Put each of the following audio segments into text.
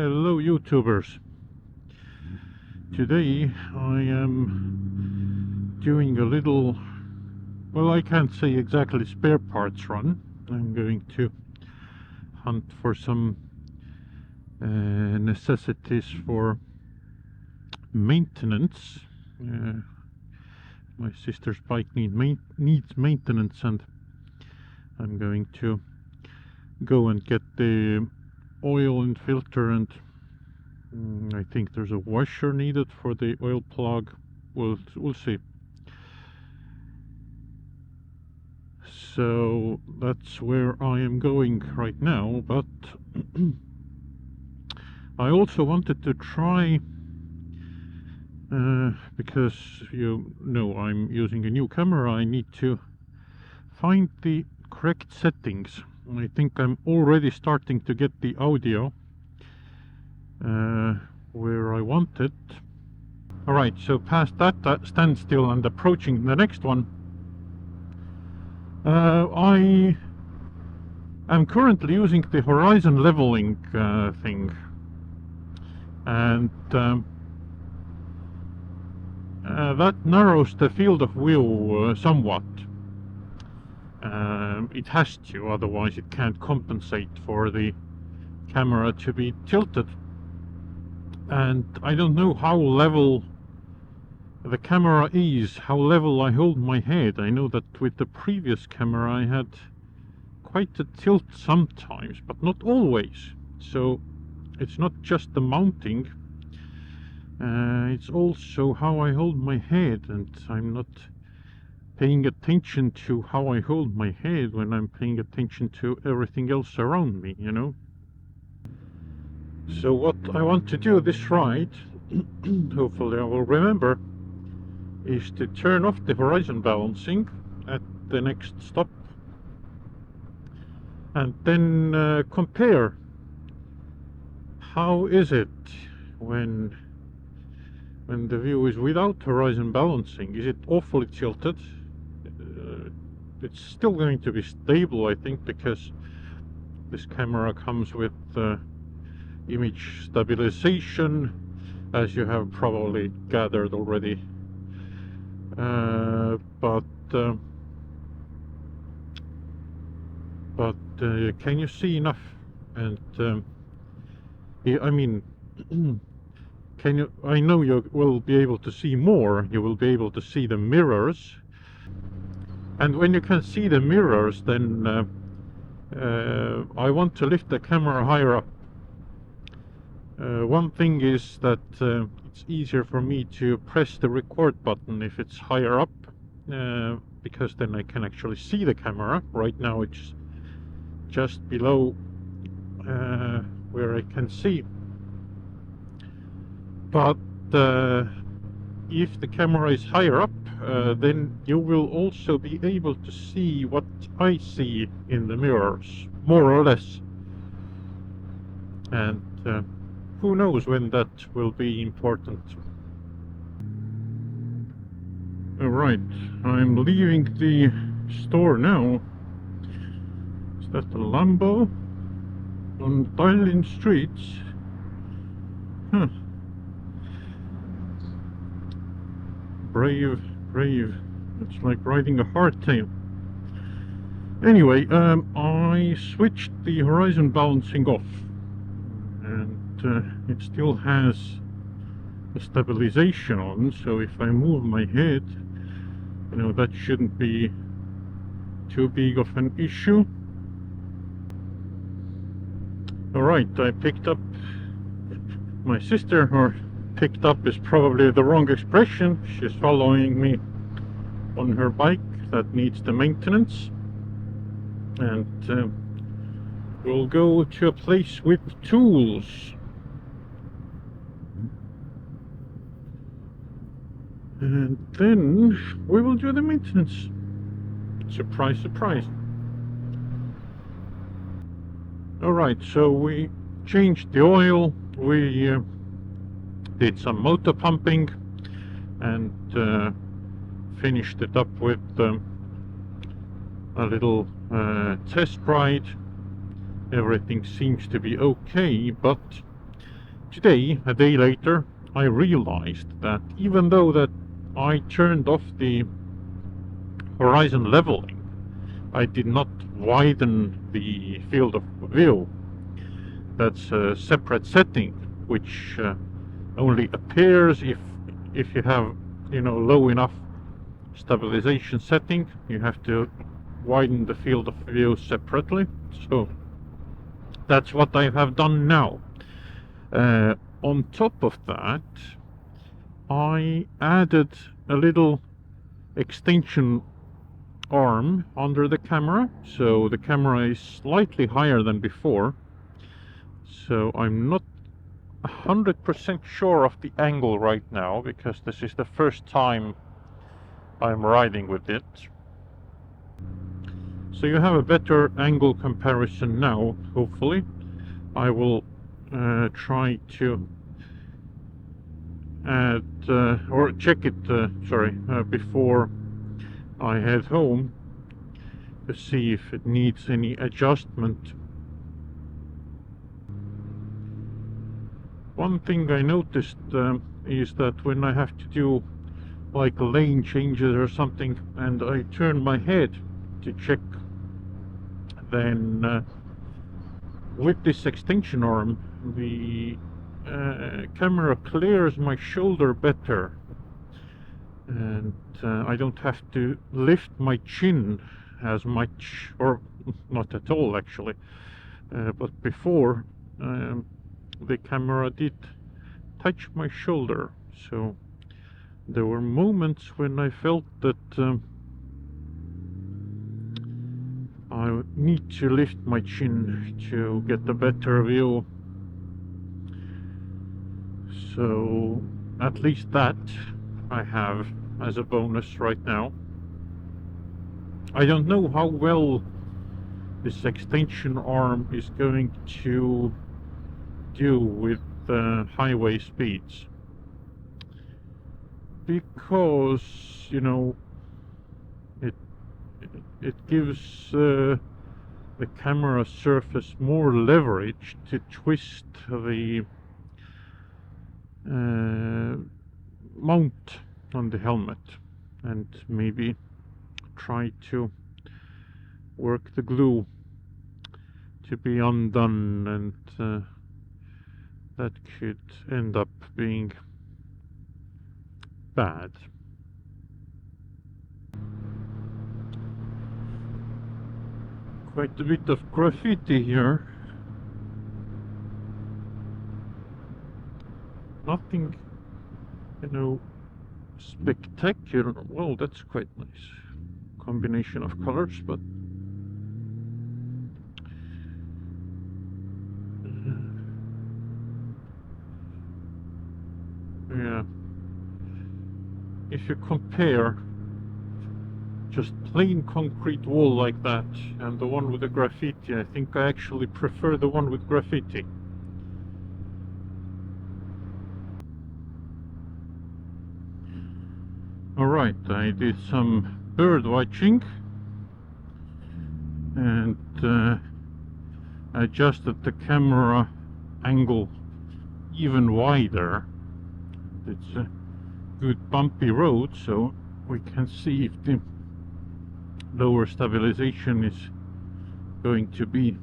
Hello YouTubers. Today I am doing a little, well, I can't say exactly spare parts run. I'm going to hunt for some necessities for maintenance. My sister's bike needs maintenance, and I'm going to go and get the oil and filter, and I think there's a washer needed for the oil plug. We'll see. So that's where I am going right now, but I also wanted to try, because you know I'm using a new camera, I need to find the correct settings. I think I'm already starting to get the audio where I want it. Alright, so past that standstill and approaching the next one, I am currently using the horizon leveling thing, and that narrows the field of view somewhat. It has to, otherwise it can't compensate for the camera to be tilted. And I don't know how level the camera is, how level I hold my head. I know that with the previous camera I had quite a tilt sometimes, but not always. So it's not just the mounting, it's also how I hold my head, and I'm not paying attention to how I hold my head when I'm paying attention to everything else around me, you know. So what I want to do this ride, hopefully I will remember, is to turn off the horizon balancing at the next stop, and then compare how is it when the view is without horizon balancing. Is it awfully tilted? It's still going to be stable, I think, because this camera comes with image stabilization, as you have probably gathered already. But can you see enough? And yeah, I mean, can you? I know you will be able to see more. You will be able to see the mirrors, and when you can see the mirrors, then I want to lift the camera higher up. One thing is that it's easier for me to press the record button if it's higher up, because then I can actually see the camera. Right now it's just below where I can see. But if the camera is higher up, then you will also be able to see what I see in the mirrors, more or less. And who knows when that will be important. Alright, I'm leaving the store now. Is that the Lambo on Thailand streets? Huh. Brave. It's like riding a hardtail. Anyway, I switched the horizon balancing off, and it still has the stabilization on, so if I move my head, you know, that shouldn't be too big of an issue. Alright, I picked up my sister, or picked up is probably the wrong expression. She's following me on her bike that needs the maintenance, and we'll go to a place with tools, and then we will do the maintenance. Surprise, surprise. Alright, so we changed the oil, we did some motor pumping, and finished it up with a little test ride. Everything seems to be okay, but today, a day later, I realized that even though that I turned off the horizon leveling, I did not widen the field of view. That's a separate setting, which only appears if you have, you know, low enough stabilization setting. You have to widen the field of view separately. So that's what I have done now. On top of that, I added a little extension arm under the camera, so the camera is slightly higher than before. So I'm not 100% sure of the angle right now, because this is the first time I'm riding with it. So you have a better angle comparison now, hopefully. I will try to add or check it before I head home to see if it needs any adjustment. One thing I noticed is that when I have to do like lane changes or something and I turn my head to check, then with this extension arm the camera clears my shoulder better, and I don't have to lift my chin as much, or not at all actually, but before the camera did touch my shoulder, so there were moments when I felt that I need to lift my chin to get a better view. So at least that I have as a bonus right now. I don't know how well this extension arm is going to do with highway speeds, because, you know, it gives the camera surface more leverage to twist the mount on the helmet and maybe try to work the glue to be undone, and that could end up being bad. Quite a bit of graffiti here. Nothing, you know, spectacular. Well, that's quite nice combination of colors, but yeah, if you compare just plain concrete wall like that and the one with the graffiti, I think I actually prefer the one with graffiti. Alright, I did some bird watching and adjusted the camera angle even wider. It's a good bumpy road, so we can see if the lower stabilization is going to be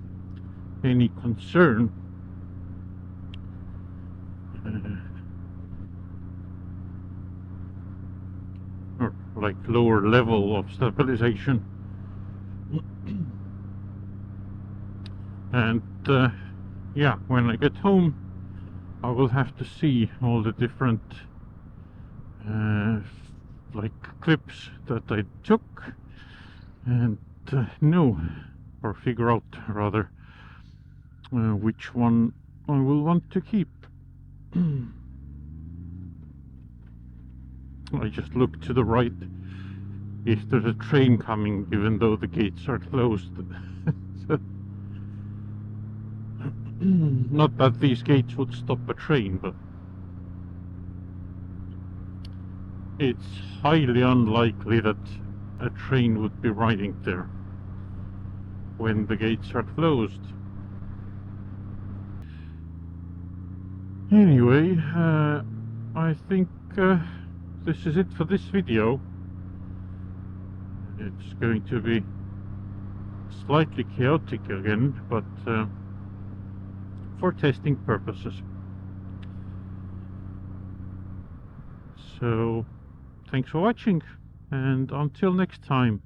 any concern. Or like lower level of stabilization. And yeah, when I get home I will have to see all the different like clips that I took and know, or figure out rather, which one I will want to keep. I just look to the right if there's a train coming, even though the gates are closed. Not that these gates would stop a train, but it's highly unlikely that a train would be riding there when the gates are closed. Anyway, I think this is it for this video. It's going to be slightly chaotic again, but for testing purposes. So thanks for watching, and until next time.